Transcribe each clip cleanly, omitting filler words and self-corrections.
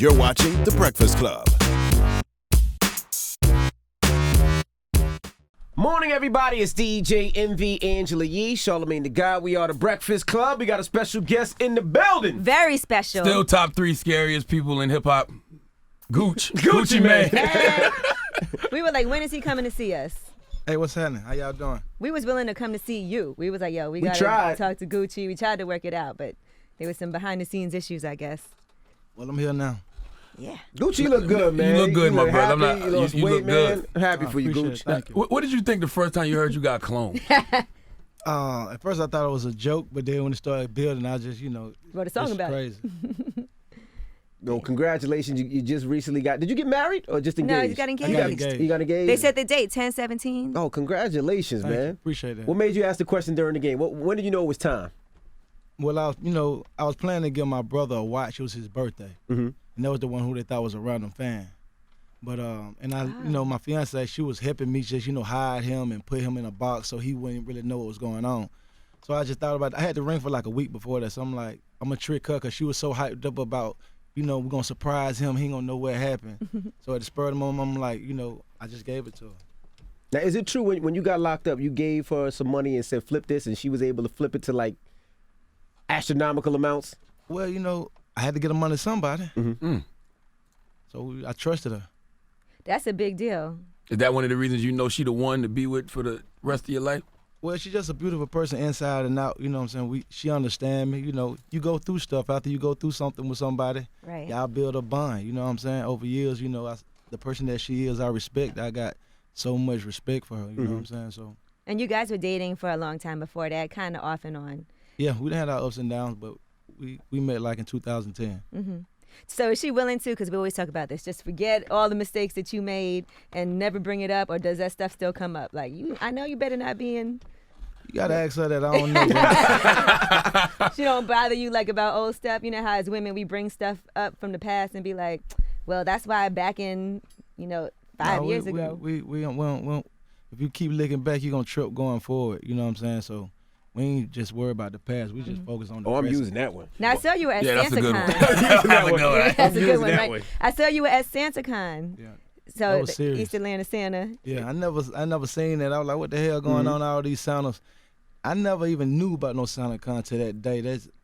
You're watching The Breakfast Club. Morning, everybody. It's DJ MV Angela Yee, Charlamagne the God. We are The Breakfast Club. We got a special guest in the building. Very special. Still top 3 scariest people in hip-hop. Gucci Man. Hey. We were like, when is he coming to see us? Hey, what's happening? How y'all doing? We was willing to come to see you. We was like, yo, we got tried. to talk to Gucci. We tried to work it out, but there was some behind-the-scenes issues, I guess. Well, I'm here now. Yeah. Gucci, you look good, man. You look good, my brother. Happy, you lost you weight, look good. Man. Happy for you, Appreciate Gucci. it. Thank you. What did you think the first time you heard you got cloned? At first I thought it was a joke, but then when it started building, I just, Wrote a song it's about crazy. No, congratulations. You just recently got... Did you get married or just engaged? No, you got engaged. I got engaged. You got engaged? They set the date, 10/17. Oh, congratulations, Thank man. you. Appreciate that. What made you ask the question during the game? When did you know it was time? Well, I was planning to give my brother a watch. It was his birthday. Mm-hmm. And that was the one who they thought was a random fan. But, my fiance, she was helping me just, hide him and put him in a box so he wouldn't really know what was going on. So I just thought about it. I had the ring for like a week before that. So I'm like, I'm going to trick her because she was so hyped up about, we're going to surprise him. He ain't going to know what happened. So at the spur of the moment, I'm like, I just gave it to her. Now, is it true when you got locked up, you gave her some money and said, flip this, and she was able to flip it to like astronomical amounts? Well, I had to get the money to somebody. Mm-hmm. So I trusted her. That's a big deal. Is that one of the reasons you know she the one to be with for the rest of your life? Well, she's just a beautiful person inside and out. You know what I'm saying? She understands me. You go through stuff. After you go through something with somebody, Right. y'all build a bond. You know what I'm saying? Over years, the person that she is, I respect. I got so much respect for her. You know what I'm saying? So. And you guys were dating for a long time before that, kind of off and on. Yeah, we had our ups and downs, but we met like in 2010. Mm-hmm. So is she willing to, because we always talk about this, just forget all the mistakes that you made and never bring it up, or does that stuff still come up? Like, I know you better not be in... You got to ask her that. I don't know. She don't bother you like about old stuff? You know how as women we bring stuff up from the past and be like, well, that's why back in, 5 years ago. We don't, if you keep looking back, you're going to trip going forward. You know what I'm saying? So we ain't just worry about the past. We just focus on the present. I'm using that one. Now, I saw you at that's a good one. SantaCon. That's a good one. That's a good one, that right? one. I saw you at SantaCon. Yeah. So That was the serious. East Atlanta Santa. Yeah, I never seen that. I was like, what the hell going on, all these Santas? I never even knew about no Santa Con to that day.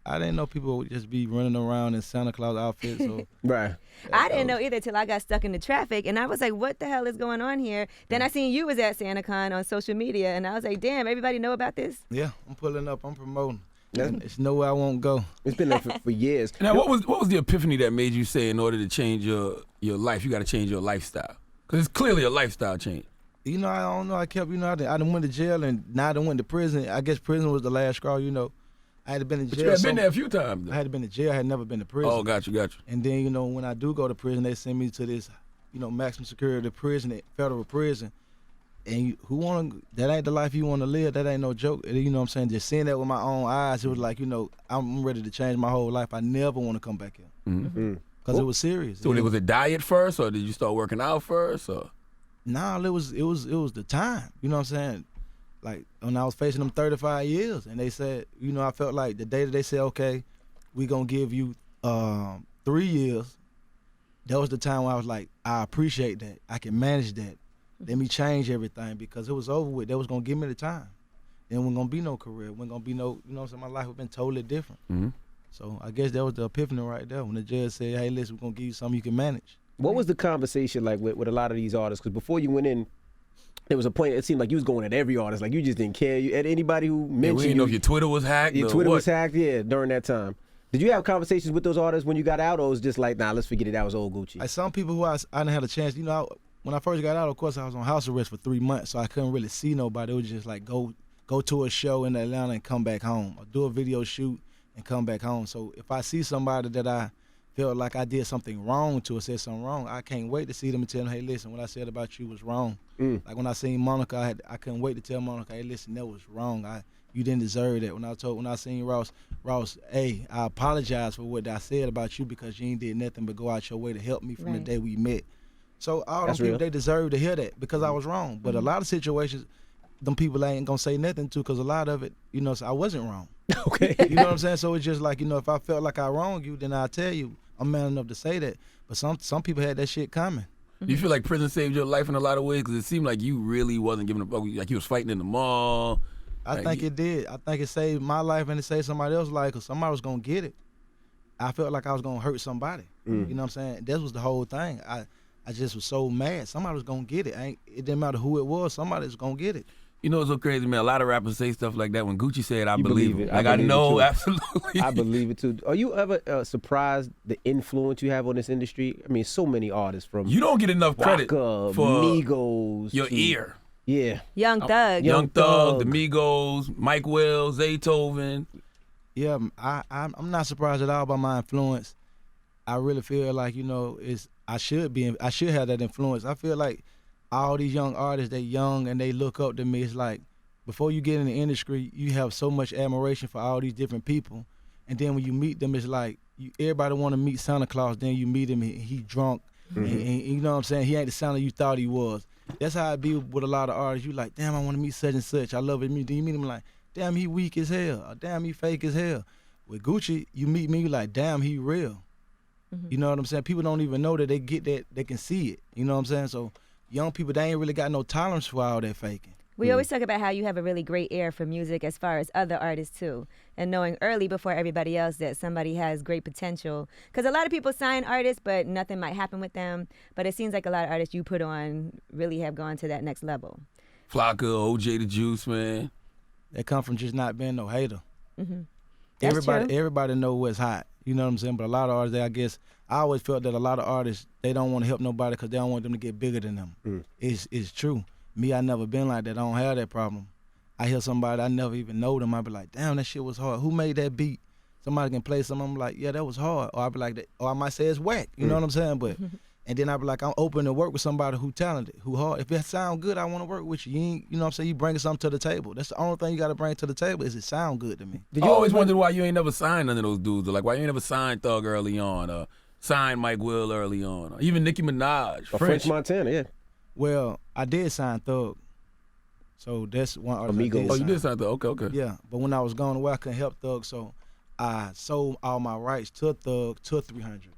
I didn't know people would just be running around in Santa Claus outfits. So. Right. I didn't know either till I got stuck in the traffic, and I was like, what the hell is going on here? Then I seen you was at SantaCon on social media, and I was like, damn, everybody know about this? Yeah, I'm pulling up. I'm promoting. It's nowhere I won't go. It's been there for years. Now, what was the epiphany that made you say in order to change your life, you got to change your lifestyle? Because it's clearly a lifestyle change. I don't know. I kept, I done went to jail, and now I done went to prison. I guess prison was the last straw, I had been in jail. But you had been there a few times, though. I had been in jail. I had never been to prison. Oh, got you. And then, when I do go to prison, they send me to this, maximum security prison, federal prison. And that ain't the life you want to live. That ain't no joke. You know what I'm saying? Just seeing that with my own eyes, it was like, I'm ready to change my whole life. I never want to come back here. Mm-hmm. Because it was serious. So was it diet first, or did you start working out first? Or? Nah, it was the time. You know what I'm saying? Like when I was facing them 35 years, and they said, I felt like the day that they said, okay, we gonna give you 3 years. That was the time when I was like, I appreciate that. I can manage that. Let me change everything because it was over with. They was gonna give me the time. Then wasn't gonna be no career. Wasn't gonna be no, what I'm saying? My life would have been totally different. Mm-hmm. So I guess that was the epiphany right there when the judge said, hey, listen, we're gonna give you something you can manage. What was the conversation like with a lot of these artists? Because before you went in, there was a point, it seemed like you was going at every artist. Like you just didn't care. At anybody who mentioned we didn't know if your Twitter was hacked. Your Twitter was hacked, yeah, during that time. Did you have conversations with those artists when you got out, or was it just like, nah, let's forget it, that was old Gucci? Like some people who I didn't have a chance, when I first got out, of course, I was on house arrest for 3 months, so I couldn't really see nobody. It was just like go to a show in Atlanta and come back home, or do a video shoot and come back home. So if I see somebody that I felt like I did something wrong to or said something wrong, I can't wait to see them and tell them, hey, listen, what I said about you was wrong. Like when I seen Monica, I couldn't wait to tell Monica, hey, listen, that was wrong. You didn't deserve that. When I seen Ross, hey, I apologize for what I said about you because you ain't did nothing but go out your way to help me from the day we met. So all them people, they deserve to hear that because I was wrong. But a lot of situations, them people I ain't gonna say nothing to because a lot of it, so I wasn't wrong. Okay. You know what I'm saying? So it's just like, if I felt like I wronged you, then I'll tell you. I'm man enough to say that. But some people had that shit coming. Do you feel like prison saved your life in a lot of ways? Because it seemed like you really wasn't giving a fuck. Like you was fighting in the mall. I think it did. I think it saved my life and it saved somebody else's life because somebody was going to get it. I felt like I was going to hurt somebody. You know what I'm saying? That was the whole thing. I just was so mad. Somebody was going to get it. It didn't matter who it was. Somebody was going to get it. You know what's so crazy, man? A lot of rappers say stuff like that. When Gucci said, I You believe believe it. it. Like, I I believe it know, too. absolutely. I believe it too. Are you ever surprised the influence you have on this industry? I mean, so many artists from You don't get enough credit Waka, for Migos, your to- ear. Yeah, Young Thug. Young Thug, Thug. the Migos, Mike Will, Zaytoven. Yeah, I'm not surprised at all by my influence. I really feel like, I should have that influence. I feel like all these young artists, they young and they look up to me. It's like before you get in the industry, you have so much admiration for all these different people. And then when you meet them, it's like everybody want to meet Santa Claus. Then you meet him and he drunk. And you know what I'm saying? He ain't the Santa you thought he was. That's how it be with a lot of artists. You like, damn, I want to meet such and such. I love it. Then you meet him like, damn, he weak as hell. Or, damn, he fake as hell. With Gucci, you meet me, you like, damn, he real. You know what I'm saying? People don't even know that they get that, they can see it. You know what I'm saying? So young people, they ain't really got no tolerance for all that faking. We always talk about how you have a really great ear for music as far as other artists too, and knowing early before everybody else that somebody has great potential. Because a lot of people sign artists, but nothing might happen with them. But it seems like a lot of artists you put on really have gone to that next level. Flocka, OJ the Juice, man. They come from just not being no hater. That's true. Everybody know what's hot. You know what I'm saying? But a lot of artists, I guess, I always felt that a lot of artists, they don't want to help nobody because they don't want them to get bigger than them. It's true. Me, I never been like that. I don't have that problem. I hear somebody, I never even know them. I be like, damn, that shit was hard. Who made that beat? Somebody can play something. I'm like, yeah, that was hard. Or I be like, that, or I might say it's whack. You know what I'm saying? But and then I be like, I'm open to work with somebody who talented, who hard. If it sound good, I want to work with you. You know what I'm saying? You bringing something to the table. That's the only thing you got to bring to the table is it sound good to me. Did you always wonder why you ain't never signed none of those dudes? Or like why you ain't never signed Thug early on? Or signed Mike Will early on? Or even Nicki Minaj? or French Montana, yeah. Well, I did sign Thug. So that's one artist I Amigos. did Oh, you sign. did sign Thug. Okay. Yeah, but when I was going away, I couldn't help Thug, so I sold all my rights to Thug to 300.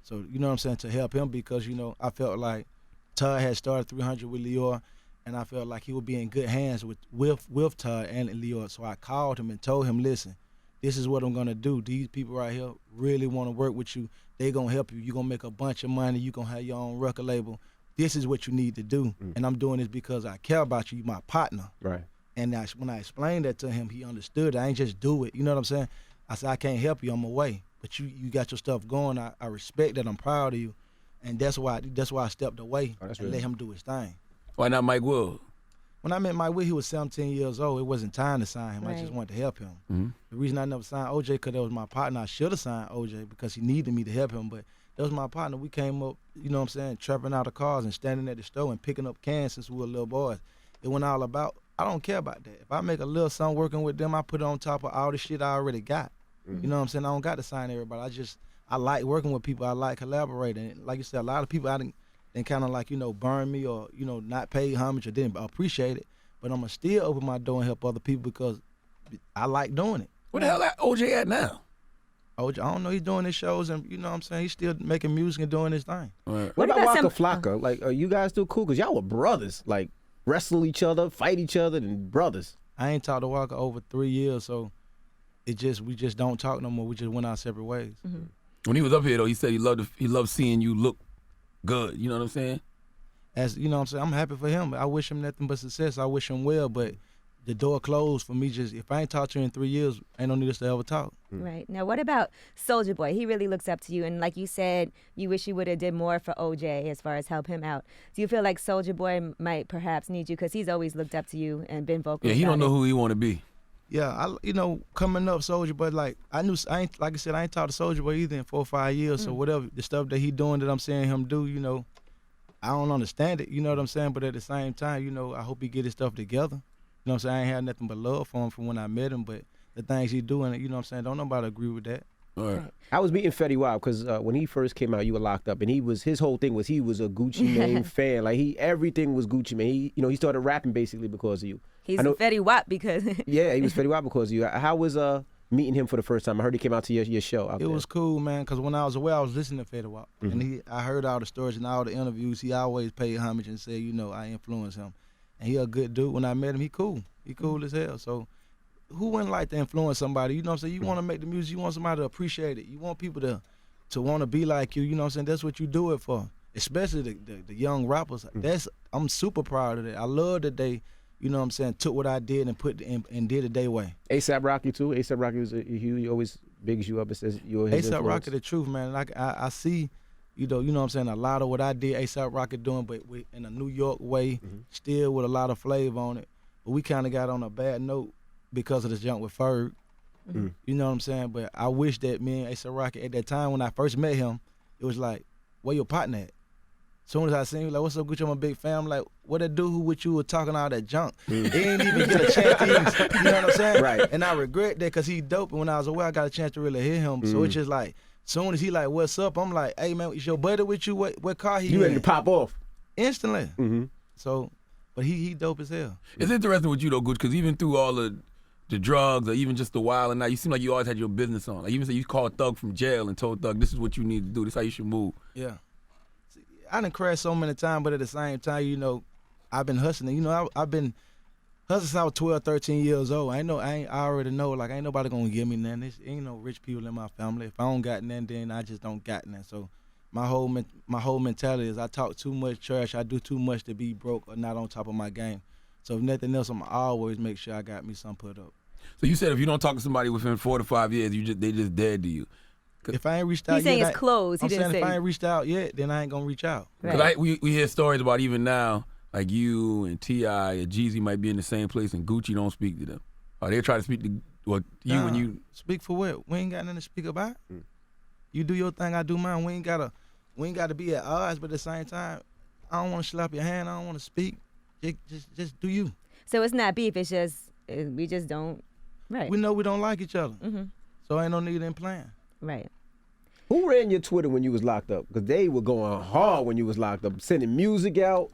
So you know what I'm saying, to help him because I felt like Todd had started 300 with Lior, and I felt like he would be in good hands with Todd and Lior. So I called him and told him, listen, this is what I'm gonna do. These people right here really want to work with you. They gonna help you. You gonna make a bunch of money. You gonna have your own record label. This is what you need to do, and I'm doing this because I care about you. You my partner. Right. And when I explained that to him, he understood. I ain't just do it. You know what I'm saying? I said, I can't help you. I'm away. But you got your stuff going. I respect that. I'm proud of you. And that's why I stepped away and let him do his thing. Why not Mike Will? When I met Mike Will, he was 17 years old. It wasn't time to sign him. I just Right. wanted to help him. The reason I never signed OJ because that was my partner. I should have signed OJ because he needed me to help him. But that was my partner. We came up, you know what I'm saying, trapping out of cars and standing at the store and picking up cans since we were little boys. It went all about, I don't care about that. If I make a little something working with them, I put it on top of all the shit I already got. You know what I'm saying? I don't got to sign everybody. I like working with people. I like collaborating. And like you said, a lot of people I didn't kind of like, burn me or, not pay homage or didn't appreciate it. But I'm going to still open my door and help other people because I like doing it. Where the hell that OJ at now? OJ, I don't know. He's doing his shows and, you know what I'm saying? He's still making music and doing his thing. Right. What about about Waka some- Flocka? Like, are you guys still cool? Because y'all were brothers. Like, wrestle each other, fight each other, and brothers. I ain't talked to Walker over 3 years, so we just don't talk no more. We just went our separate ways. When he was up here though, he said he loved seeing you look good. You know what I'm saying? As you know what I'm saying, I'm happy for him. I wish him nothing but success. I wish him well, but the door closed for me. Just if I ain't talked to you in 3 years, ain't no need us to ever talk. Right. Now, what about Soulja Boy? He really looks up to you. And like you said, you wish you would have did more for OJ as far as help him out. Do you feel like Soulja Boy might perhaps need you? Because he's always looked up to you and been vocal Yeah, he about don't know it. who he want to be. Yeah, coming up Soulja Boy, like I ain't like I said, I ain't talked to Soulja Boy either in 4 or 5 years. So whatever the stuff that he doing that I'm seeing him do, I don't understand it. You know what I'm saying? But at the same time, I hope he get his stuff together. You know what I'm saying? I ain't had nothing but love for him from when I met him. But the things he doing, you know what I'm saying? Don't nobody agree with that. All right. I was meeting Fetty Wap because when he first came out, you were locked up, and his whole thing was he was a Gucci Mane fan. Like everything was Gucci Mane. He started rapping basically because of you. He's I know- Fetty Wap because Yeah, he was Fetty Wap because of you. How was meeting him for the first time? I heard he came out to your show out It there. was cool, man, because when I was away, I was listening to Fetty Wap. Mm-hmm. And I heard all the stories and all the interviews. He always paid homage and said, I influenced him. And he a good dude. When I met him, he cool. He cool as hell. So who wouldn't like to influence somebody? You know what I'm saying? You want to make the music. You want somebody to appreciate it. You want people to want to be like you. You know what I'm saying? That's what you do it for. Especially the young rappers. I'm super proud of that. I love that they, you know what I'm saying, took what I did and did it their way. A$AP Rocky too. A$AP Rocky was he always bigs you up and says you're his A$AP influence. Rocky, the truth, man. Like I see, you know what I'm saying, a lot of what I did, A$AP Rocky doing, but in a New York way, still with a lot of flavor on it. But we kind of got on a bad note because of this junk with Ferg. You know what I'm saying? But I wish that me and A$AP Rocky at that time when I first met him, it was like, where your partner at? Soon as I seen him, like, what's up, Gucci? I'm a big fan. I'm like, what that dude who with you was talking all that junk? He ain't even get a chance to even, you know what I'm saying? Right. And I regret that because he dope. And when I was away, I got a chance to really hear him. So it's just like, soon as he like, what's up? I'm like, hey, man, is your buddy with you? What car he You in? ready to pop off? Instantly. Mm-hmm. So, but he dope as hell. It's interesting with you though, Gucci, because even through all the drugs or even just the wild and night, you seem like you always had your business on. Like even say you called Thug from jail and told Thug, this is what you need to do. This is how you should move. Yeah. See, I done crashed so many times, but at the same time, you know, I've been hustling. You know, I've been hustling since I was 12, 13 years old. I already know, like, ain't nobody gonna give me nothing. There ain't no rich people in my family. If I don't got nothing, then I just don't got nothing. So my whole mentality is I talk too much trash. I do too much to be broke or not on top of my game. So if nothing else, I'm always make sure I got me something put up. So you said if you don't talk to somebody within 4 to 5 years, they just dead to you. If I ain't reached out He's saying yet, it's closed. He I'm didn't saying say. if I ain't reached out yet, then I ain't gonna reach out. Right. Because we hear stories about even now, like you and T.I. and Jeezy might be in the same place and Gucci don't speak to them. Or they try to speak to you and you. Speak for what? We ain't got nothing to speak about. You do your thing, I do mine. We ain't gotta be at odds, but at the same time, I don't want to slap your hand. I don't want to speak. Just do you. So it's not beef. It's just we just don't. Right. We know we don't like each other, so ain't no need in playing. Right. Who ran your Twitter when you was locked up? Because they were going hard when you was locked up, sending music out.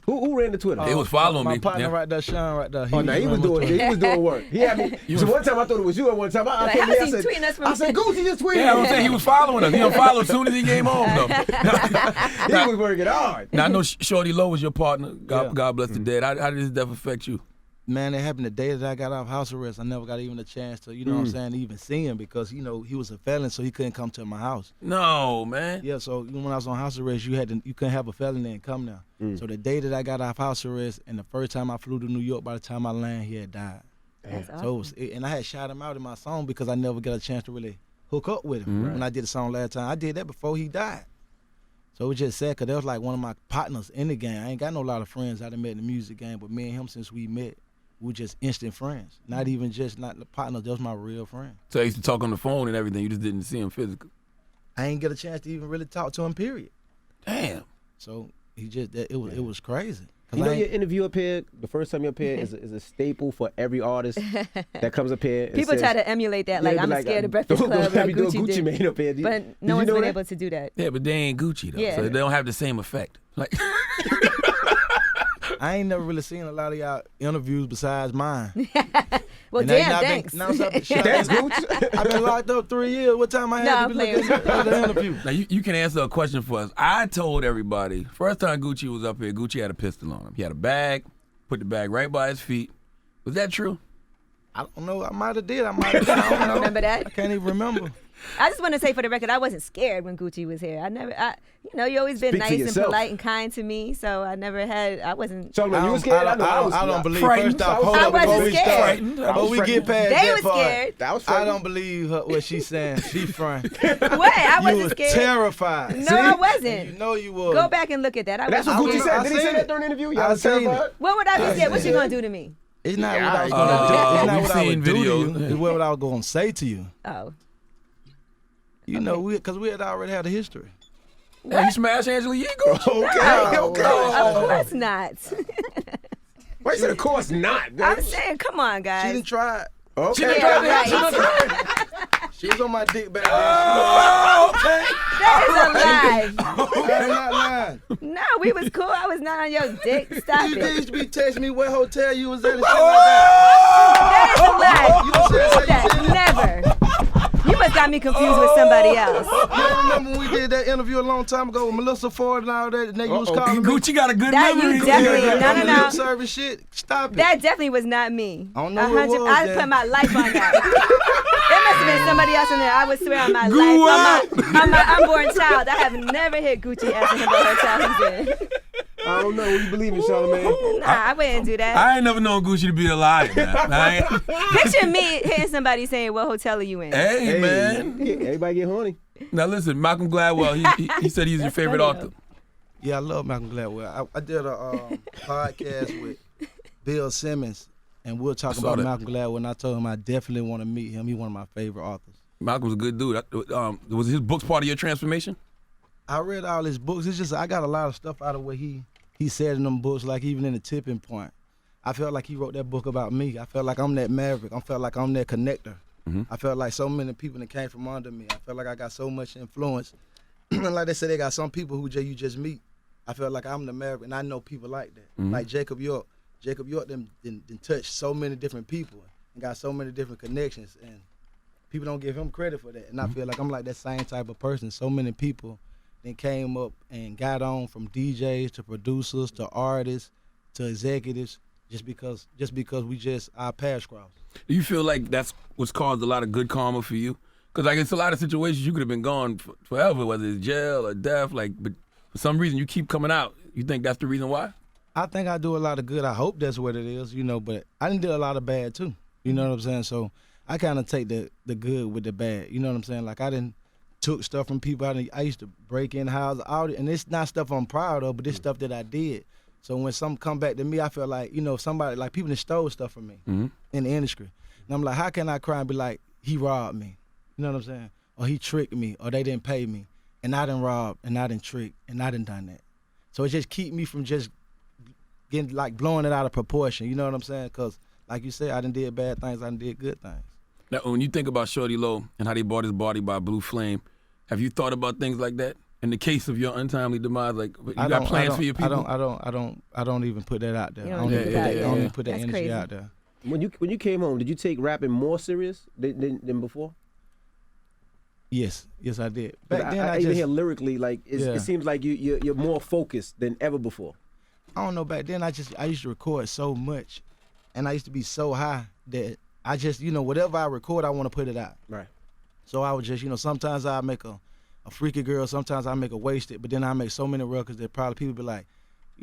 Who ran the Twitter? They was following my me. partner Yeah. right there, Sean, right there. He was doing work. He had me. So one time I thought it was you, and one time I Like, came how's here, he tweeting us from- I said, Gucci just tweeted. Yeah, I'm saying he was following us. He unfollowed as soon as he came home, though. He was working hard. Now, I know Shorty Lowe was your partner. Yeah. God bless the dead. How did his death affect you? Man, it happened the day that I got off house arrest. I never got even a chance to, you know what I'm saying, even see him because, you know, he was a felon, so he couldn't come to my house. No, man. Yeah, so when I was on house arrest, you couldn't have a felony and come now. So the day that I got off house arrest and the first time I flew to New York, by the time I landed, he had died. That's awesome. So and I had shot him out in my song because I never got a chance to really hook up with him when I did the song last time. I did that before he died. So it was just sad because that was like one of my partners in the game. I ain't got no lot of friends I done met in the music game, but me and him, since we met, we just instant friends. Not even just not the partners, that was my real friend. So I used to talk on the phone and everything. You just didn't see him physically. I ain't get a chance to even really talk to him, period. Damn. So it was crazy. 'Cause You know I ain't- your interview up here, the first time you up here, is a staple for every artist that comes up here. and People says, try to emulate that. Yeah, Like, they I'm be scared of Breakfast don't Club have like me do a Gucci did. Mane up here. But Did no you one's know been that? able to do that. Yeah, but they ain't Gucci, though. Yeah. So they don't have the same effect. Like, I ain't never really seen a lot of y'all interviews besides mine. Well, And I- damn, I've been- thanks. now it's up- That's Gucci. I've been locked up 3 years. What time I No, had I'm to be playing looking at the interview? now you can answer a question for us. I told everybody, first time Gucci was up here, Gucci had a pistol on him. He had a bag, put the bag right by his feet. Was that true? I don't know. I might have did. I might have. I don't know. Remember that? I can't even remember. I just want to say for the record, I wasn't scared when Gucci was here. You always been Speak for nice and yourself. polite and kind to me, so I wasn't. So when you was scared, I know I was. I don't believe. frightened. First off, hold I up wasn't before we scared. start. Frightened. I Before was we frightened. get past They that was part, scared. That was I frightened. don't believe what she's saying. She front. What? I You wasn't was scared. terrified. No, I wasn't. You know you was. Go back and look at that. I That's what wasn't Gucci scared. said. I Did he seen say that it. during the interview? I Y'all seen terrified? it. What would I be scared? What you gonna do to me? It's not Yeah, what I was I- gonna do. It's not we've what I seen would do to you. videos. It's what I was gonna say to you. Oh, You know, because we had already had a history. Yeah, you smashed Angela Yee, Gucci. Okay, okay. of course not. Wait, so of course not. I'm saying, come on, She guys. didn't try. Okay. Yeah, right. She was on my dick back then. Oh, okay. That is a lie. I'm not lying. No, we was cool. I was not on your dick. Stop You it. used to be texting me what hotel you was at and shit like that. That is a lie. You said That you did it. never. You must got me confused with somebody else. You don't remember when we did that interview a long time ago with Melissa Ford and all that, and they was calling me? Gucci got a good That memory. you definitely no. Lip service shit. Stop it. That definitely was not me. I don't know who it was, I then. put my life on that. There must have been somebody else in there. I would swear on my Grew life. On my unborn child. I have never hit Gucci ass in the hotel he's in. I don't know. What you believe in, Charlamagne? Nah, I wouldn't do that. I ain't never known Gucci to be a liar, man. Picture me hitting somebody saying, "What hotel are you in?" Hey, man. Everybody get horny. Now listen, Malcolm Gladwell, he said he's your favorite funny, author. Yeah, I love Malcolm Gladwell. I did a podcast with Bill Simmons, and we were talking saw about that. Malcolm Gladwell, and I told him I definitely want to meet him. He's one of my favorite authors. Malcolm's a good dude. Was his books part of your transformation? I read all his books. It's just I got a lot of stuff out of what he said in them books, like even in The Tipping Point. I felt like he wrote that book about me. I felt like I'm that maverick. I felt like I'm that connector. I felt like so many people that came from under me. I felt like I got so much influence. And like they said, they got some people who you just meet. I felt like I'm the maverick, and I know people like that. Like Jacob York. Jacob York done touched so many different people and got so many different connections, and people don't give him credit for that. And I feel like I'm like that same type of person. So many people then came up and got on, from DJs to producers to artists to executives, just because we just our paths crossed. Do you feel like that's what's caused a lot of good karma for you? Because like it's a lot of situations you could have been gone forever, whether it's jail or death. Like, but for some reason you keep coming out. You think that's the reason why? I think I do a lot of good. I hope that's what it is, but I didn't do a lot of bad too. You know what I'm saying? So I kind of take the good with the bad. You know what I'm saying? Like I didn't took stuff from people. I used to break in houses, and it's not stuff I'm proud of, but it's stuff that I did. So when something come back to me, I feel like, somebody, like people that stole stuff from me in the industry. And I'm like, how can I cry and be like, he robbed me? You know what I'm saying? Or he tricked me, or they didn't pay me. And I done robbed, and I done tricked, and I done done that. So it just keep me from just getting, like, blowing it out of proportion. You know what I'm saying? Because, like you said, I done did bad things, I done did good things. Now, when you think about Shorty Low and how they bought his body by Blue Flame, have you thought about things like that? In the case of your untimely demise, like you got plans for your people? I don't even put that out there. You I don't don't, even even, put that I don't even out put that there. That's energy crazy. out there. When you came home, did you take rapping more serious than before? Yes, I did. 'Cause Back then, I I even just, hear lyrically, like it seems like you're more focused than ever before. I don't know, back then I used to record so much, and I used to be so high that I just, whatever I record, I want to put it out. Right. So I would just, sometimes I make a freaky girl, sometimes I make a wasted, but then I make so many records that probably people be like,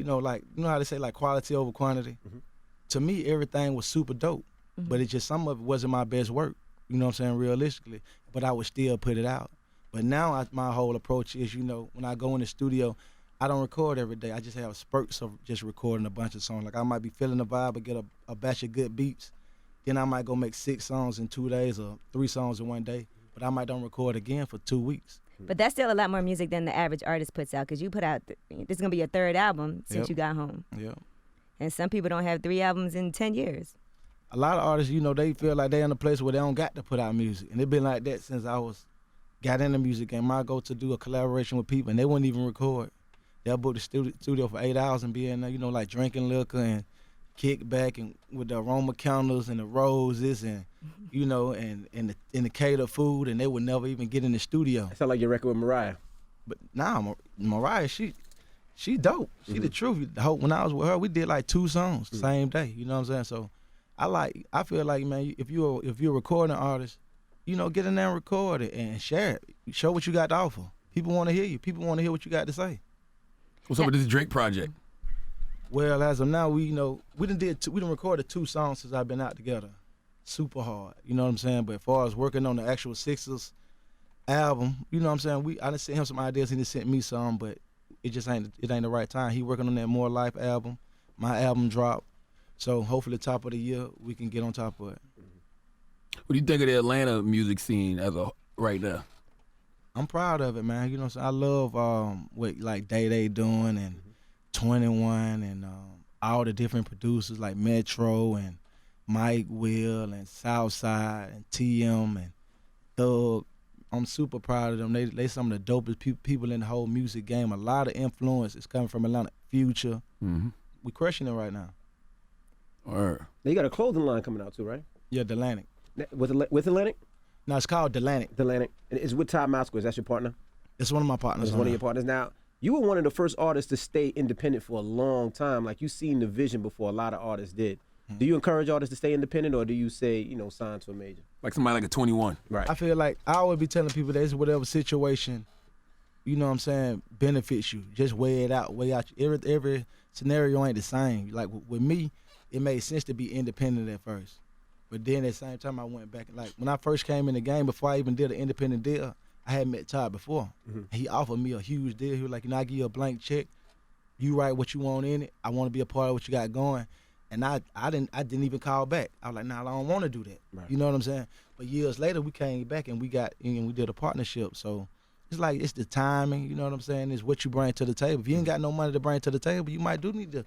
how they say, like, quality over quantity? To me, everything was super dope, but it just, some of it wasn't my best work, you know what I'm saying, realistically, but I would still put it out. But now my whole approach is, when I go in the studio, I don't record every day. I just have spurts of just recording a bunch of songs. Like I might be feeling the vibe, but get a batch of good beats. Then I might go make 6 songs in 2 days or 3 songs in 1 day. But I might don't record again for 2 weeks. But that's still a lot more music than the average artist puts out, because you put out, this is going to be your 3rd album since you got home. Yeah. And some people don't have 3 albums in 10 years. A lot of artists, they feel like they're in a place where they don't got to put out music. And it's been like that since I got in the music game. I go to do a collaboration with people, and they wouldn't even record. They'll book the studio for 8 hours and be in there, like drinking liquor and kick back and with the aroma counters and the roses and, and the cater food, and they would never even get in the studio. That sound like your record with Mariah. But nah, Mariah, she dope. She the truth. When I was with her, we did like 2 songs the same day. You know what I'm saying? So I feel like, man, if you're a recording artist, get in there and record it and share it. Show what you got to offer. People want to hear you. People want to hear what you got to say. What's up with this Drake project? Well, as of now, we done recorded 2 songs since I've been out together. Super hard, you know what I'm saying? But as far as working on the actual Sixers album, you know what I'm saying? I done sent him some ideas, he done sent me some, but it ain't the right time. He working on that More Life album. My album dropped. So hopefully top of the year we can get on top of it. What do you think of the Atlanta music scene right now? I'm proud of it, man. You know what I'm saying? I love what like Day doing and 21 and all the different producers like Metro and Mike Will and Southside and TM and Thug. I'm super proud of them. They some of the dopest people in the whole music game. A lot of influence is coming from Atlanta. Future. Mm-hmm. We crushing it right now. Word. They got a clothing line coming out too, right? Yeah, Delantic. With Atlantic? No, it's called Delantic. Atlantic. And it's with Todd Moscow. Is that your partner? It's one of my partners. It's one of your partners. Now, you were one of the first artists to stay independent for a long time. Like, you seen the vision before a lot of artists did. Do you encourage artists to stay independent, or do you say, sign to a major? Like somebody like a 21. Right. I feel like I always be telling people that it's whatever situation, you know what I'm saying, benefits you. Just weigh it out. Every scenario ain't the same. Like with me, it made sense to be independent at first. But then at the same time, I went back. Like when I first came in the game, before I even did an independent deal, I had met Todd before. Mm-hmm. He offered me a huge deal. He was like, I give you a blank check. You write what you want in it. I want to be a part of what you got going. And I didn't even call back. I was like, nah, I don't want to do that. Right. You know what I'm saying? But years later, we came back and we did a partnership. So it's like, it's the timing, you know what I'm saying? It's what you bring to the table. If you ain't got no money to bring to the table, you might do need to,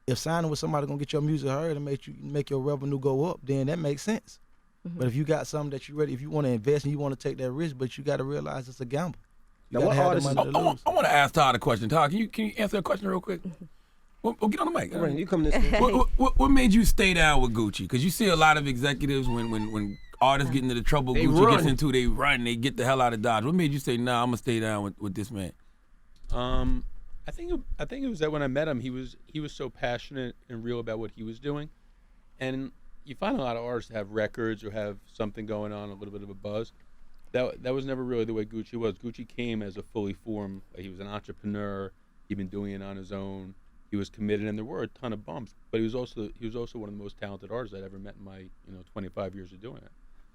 if signing with somebody gonna get your music heard and make your revenue go up, then that makes sense. Mm-hmm. But if you got something that you ready, if you want to invest and you want to take that risk, but you got to realize it's a gamble. You Now, gotta have the artists- money to lose. I want to ask Todd a question. Todd, can you answer a question real quick? Well, get on the mic. Right, you come this way. What made you stay down with Gucci? Because you see a lot of executives when artists get into the trouble They Gucci run. gets into, they run, they get the hell out of Dodge. What made you say, nah, I'm gonna stay down with this man? I think it was that when I met him, he was so passionate and real about what he was doing, and you find a lot of artists have records or have something going on, a little bit of a buzz. That was never really the way Gucci was. Gucci came as a fully formed. He was an entrepreneur. He'd been doing it on his own. He was committed, and there were a ton of bumps. But he was also one of the most talented artists I'd ever met in my 25 years of doing it.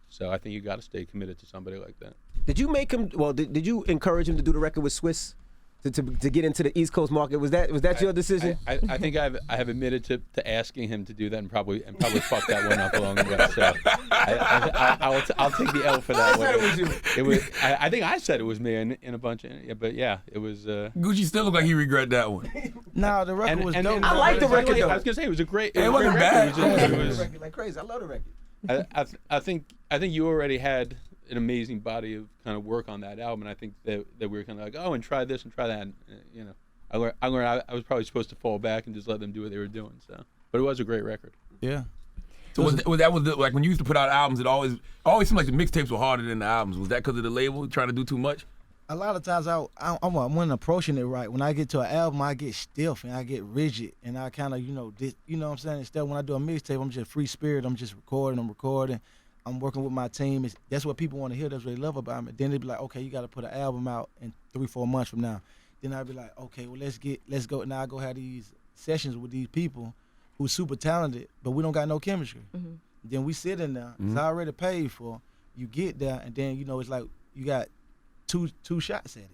So I think you got to stay committed to somebody like that. Did you make him? Well, did you encourage him to do the record with Swiss to get into the East Coast market? Was that your decision? I think I have admitted to asking him to do that and probably fucked that one up along the way. So I'll take the L for that one. It was I think I said it was me in a bunch of but yeah, it was. Gucci still look like he regret that one. No, the record was dope. I like the record, though. I was gonna say it was a great. It wasn't bad. It was like crazy. I love the record. I think you already had an amazing body of kind of work on that album, and I think that we were kind of like, oh, and try this and try that. And, I was probably supposed to fall back and just let them do what they were doing. So, but it was a great record. Yeah. So like when you used to put out albums, it always seemed like the mixtapes were harder than the albums. Was that because of the label trying to do too much? A lot of times I wasn't approaching it right. When I get to an album, I get stiff and I get rigid, and I kind of you know what I'm saying. Instead, when I do a mixtape, I'm just free spirit. I'm just recording. I'm working with my team. That's what people want to hear. That's what they love about me. Then they be like, okay, you got to put an album out in 3-4 months from now. Then I'd be like, okay, well let's go. Now I go have these sessions with these people who's super talented, but we don't got no chemistry. Mm-hmm. Then we sit in there. Mm-hmm. It's already paid for. You get there, and then it's like you got two shots at it.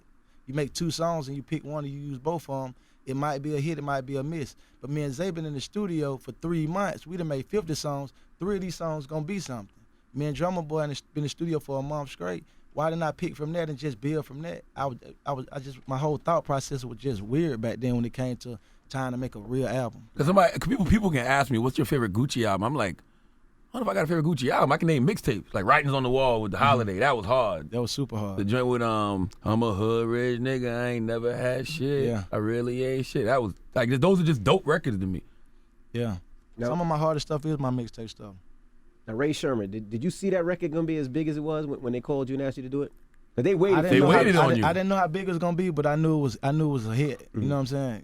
You make 2 songs and you pick one and you use both of them. It might be a hit, it might be a miss. But me and Zay been in the studio for 3 months. We done made 50 songs. 3 of these songs gonna be something. Me and Drummer Boy been in the studio for a month straight. Why didn't I pick from that and just build from that? My whole thought process was just weird back then when it came to trying to make a real album. Because people can ask me, what's your favorite Gucci album? I'm like, I don't know if I got a favorite Gucci album. I can name mixtapes, like Writings on the Wall with The Holiday. That was hard. That was super hard. The joint with I'm a hood rich nigga, I ain't never had shit. Yeah. I really ain't shit. That was like those are just dope records to me. Yeah. No. Some of my hardest stuff is my mixtape stuff. Now, Ray Sherman, did you see that record gonna be as big as it was when they called you and asked you to do it? But they waited. They waited on you. I didn't know how big it was gonna be, but I knew it was a hit. Mm-hmm. You know what I'm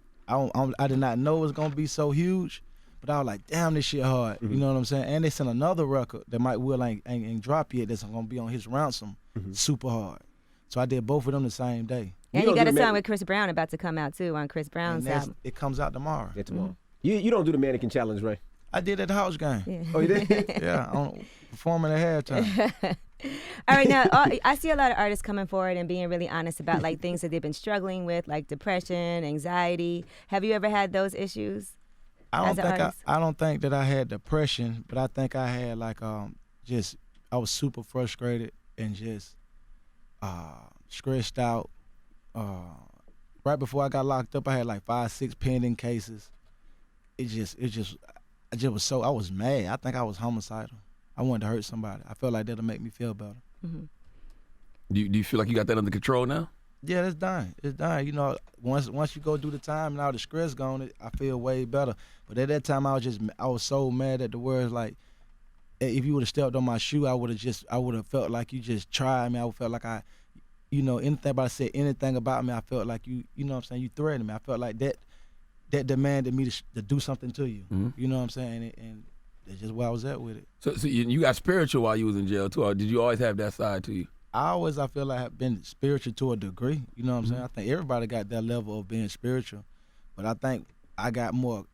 saying? I did not know it was gonna be so huge, but I was like, damn, this shit hard. Mm-hmm. You know what I'm saying? And they sent another record that ain't dropped yet. That's gonna be on his ransom, super hard. So I did both of them the same day. And You you don't got do a the song with Chris Brown about to come out too on Chris Brown's album. It comes out tomorrow. Yeah, tomorrow. You don't do the mannequin challenge, Ray? I did at the house game. Yeah. Oh, you did? Yeah, performing at halftime. All right, now I see a lot of artists coming forward and being really honest about like things that they've been struggling with, like depression, anxiety. Have you ever had those issues? I artist? don't think that I had depression, but I think I had like I was super frustrated and just stressed out. Right before I got locked up, I had like 5-6 pending cases. I was mad. I think I was homicidal. I wanted to hurt somebody. I felt like that'll make me feel better. Mm-hmm. Do you feel like you got that under control now? Yeah, it's done. It's done. You know, once you go do the time and all the stress gone, I feel way better. But at that time, I was so mad at the words. Like, if you would have stepped on my shoe, I would have felt like you just tried me. I would felt like anything about said anything about me, I felt like you know what I'm saying, you threatened me. I felt like that demanded me to do something to you. Mm-hmm. You know what I'm saying? And that's just where I was at with it. So you got spiritual while you was in jail too, or did you always have that side to you? I feel like I've been spiritual to a degree. You know what I'm saying? I think everybody got that level of being spiritual, but I think I got more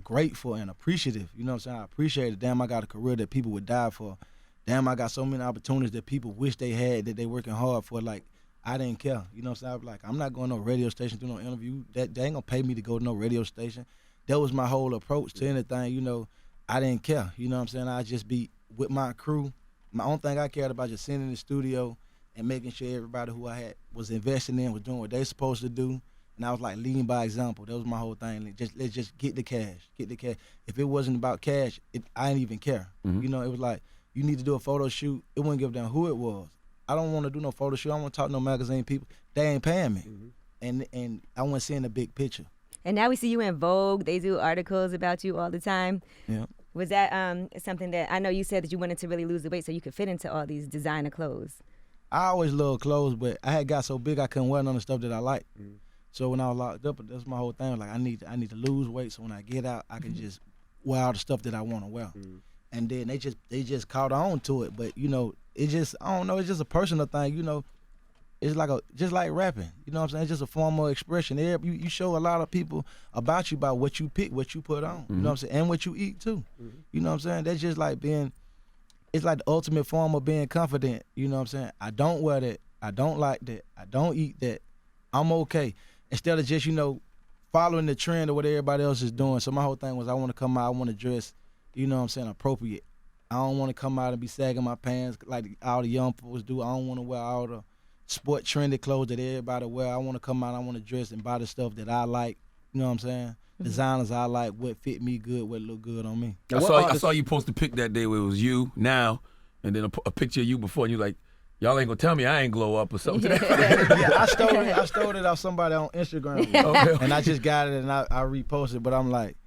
grateful and appreciative. You know what I'm saying? I appreciate it. Damn, I got a career that people would die for. Damn, I got so many opportunities that people wish they had that they working hard for. Like, I didn't care. You know what I'm saying? I was like, I'm not going to no radio station, do no interview. They ain't going to pay me to go to no radio station. That was my whole approach to anything. You know, I didn't care. You know what I'm saying? I'd just be with my crew. My own thing I cared about just sitting in the studio and making sure everybody who I had was investing in was doing what they supposed to do. And I was like leading by example. That was my whole thing. Let's just get the cash. Get the cash. If it wasn't about cash, I didn't even care. Mm-hmm. You know, it was like, you need to do a photo shoot. It wouldn't give a damn who it was. I don't want to do no photo shoot. I don't want to talk to no magazine people. They ain't paying me. Mm-hmm. And I want to see in the big picture. And now we see you in Vogue. They do articles about you all the time. Yeah. Was that something that, I know you said that you wanted to really lose the weight so you could fit into all these designer clothes. I always loved clothes, but I had got so big I couldn't wear none of the stuff that I like. Mm-hmm. So when I was locked up, that's my whole thing. Like, I need to lose weight so when I get out, I can just wear all the stuff that I want to wear. Mm-hmm. And then they just caught on to it. But, you know, it just, I don't know, it's just a personal thing, you know. It's like just like rapping, you know what I'm saying? It's just a form of expression. You show a lot of people about you by what you pick, what you put on, you know what I'm saying? And what you eat too, you know what I'm saying? That's just like it's like the ultimate form of being confident, you know what I'm saying? I don't wear that, I don't like that, I don't eat that, I'm okay. Instead of just, you know, following the trend of what everybody else is doing. So my whole thing was I want to come out, I want to dress, you know what I'm saying, appropriate. I don't want to come out and be sagging my pants like all the young folks do. I don't want to wear all the sport trendy clothes that everybody wear. I want to come out, I want to dress and buy the stuff that I like, you know what I'm saying? Mm-hmm. Designers I like, what fit me good, what look good on me. I saw you post a pic that day where it was you now, and then a picture of you before, and you like, y'all ain't gonna tell me I ain't glow up or something. Yeah, I stole it off somebody on Instagram. Okay. And I just got it and I reposted, but I'm like,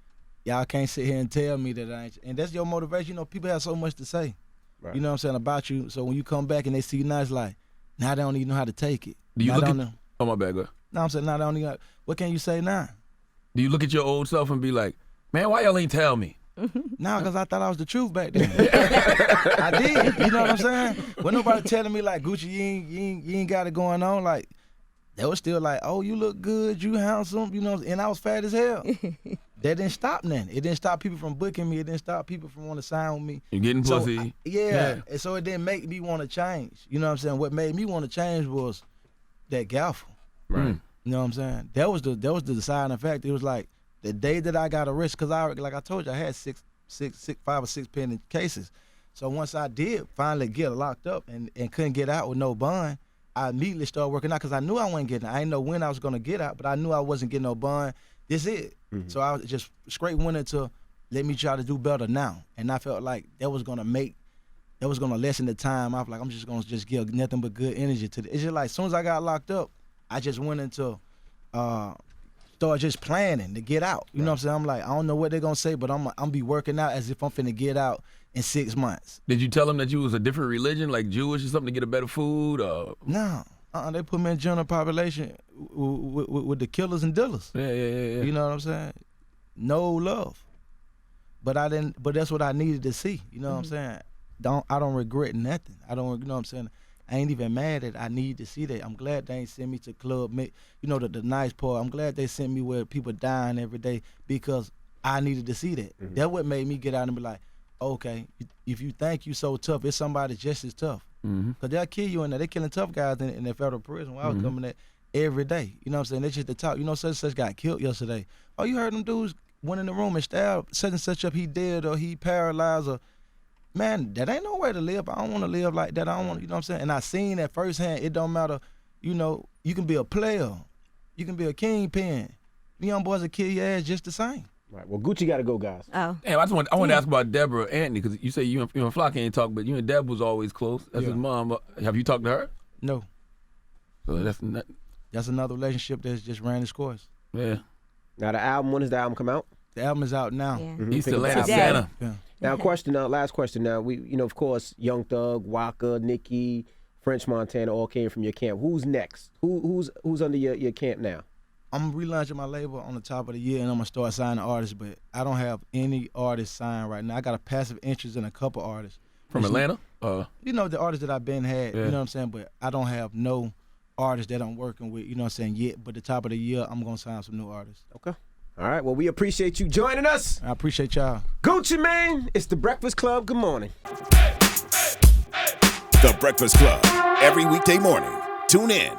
y'all can't sit here and tell me that I ain't. And that's your motivation. You know, people have so much to say, right. You know what I'm saying, about you. So when you come back and they see you now, it's like, now they don't even know how to take it. Do you look at, oh, my bad, go ahead. No, I'm saying now they don't even, what can you say now? Do you look at your old self and be like, man, why y'all ain't tell me? No, because I thought I was the truth back then. I did. You know what I'm saying? When nobody telling me like, Gucci, you ain't got it going on, like, they was still like, oh, you look good, you handsome, you know, and I was fat as hell. That didn't stop nothing. It didn't stop people from booking me. It didn't stop people from wanting to sign with me. You getting pussy. Yeah. And so it didn't make me want to change. You know what I'm saying? What made me want to change was that gaffle. Right. You know what I'm saying? That was the deciding factor. It was like the day that I got arrested, because like I told you, I had 5 or 6 pending cases. So once I did finally get locked up and couldn't get out with no bond, I immediately started working out because I knew I wasn't getting out. I didn't know when I was going to get out, but I knew I wasn't getting no bond. This is it. Mm-hmm. So I was just straight went into let me try to do better now. And I felt like that was going to lessen the time. I was like, I'm just going to give nothing but good energy to it. It's just like as soon as I got locked up, I just went into start just planning to get out. You know what I'm saying? I'm like, I don't know what they're going to say, but I'm be working out as if I'm finna get out in 6 months. Did you tell them that you was a different religion, like Jewish or something, to get a better food? Or? No. They put me in general population with the killers and dealers. Yeah. You know what I'm saying? No love. But that's what I needed to see. You know what I'm saying? I don't regret nothing. You know what I'm saying? I ain't even mad at it. I need to see that. I'm glad they ain't send me to club. You know, the nice part. I'm glad they sent me where people dying every day because I needed to see that. Mm-hmm. That's what made me get out and be like, okay, if you think you so tough, it's somebody just as tough. Because they'll kill you in there. They're killing tough guys in the federal prison where I was coming at every day. You know what I'm saying? That's just the top. You know, such and such got killed yesterday. Oh, you heard them dudes went in the room and stabbed such and such up, he dead or he paralyzed or, man, that ain't no way to live. I don't want to live like that. I don't want, you know what I'm saying? And I seen that firsthand. It don't matter, you know, you can be a player. You can be a kingpin. The young boys will kill your ass just the same. Right. Well, Gucci got to go, guys. Oh. Damn, I want to ask about Deborah Anthony, because you say you and Flock ain't talk, but you and Deb was always close. That's his mom. Have you talked to her? No. So that's not, That's another relationship that's just ran its course. yeah. Now the album, when does the album come out? The album is out now. Yeah. He's still Pick in up the Today. Atlanta. Yeah. Now, last question. Now, of course, Young Thug, Waka, Nicki, French Montana all came from your camp. Who's next? Who's under your camp now? I'm relaunching my label on the top of the year, and I'm gonna start signing artists. But I don't have any artists signed right now. I got a passive interest in a couple artists From Atlanta? You know, the artists that I've been had. Yeah. You know what I'm saying? But I don't have no artists that I'm working with. You know what I'm saying? Yet, but the top of the year, I'm gonna sign some new artists. Okay. All right. Well, we appreciate you joining us. I appreciate y'all. Gucci Mane, it's the Breakfast Club. Good morning. The Breakfast Club. Every weekday morning. Tune in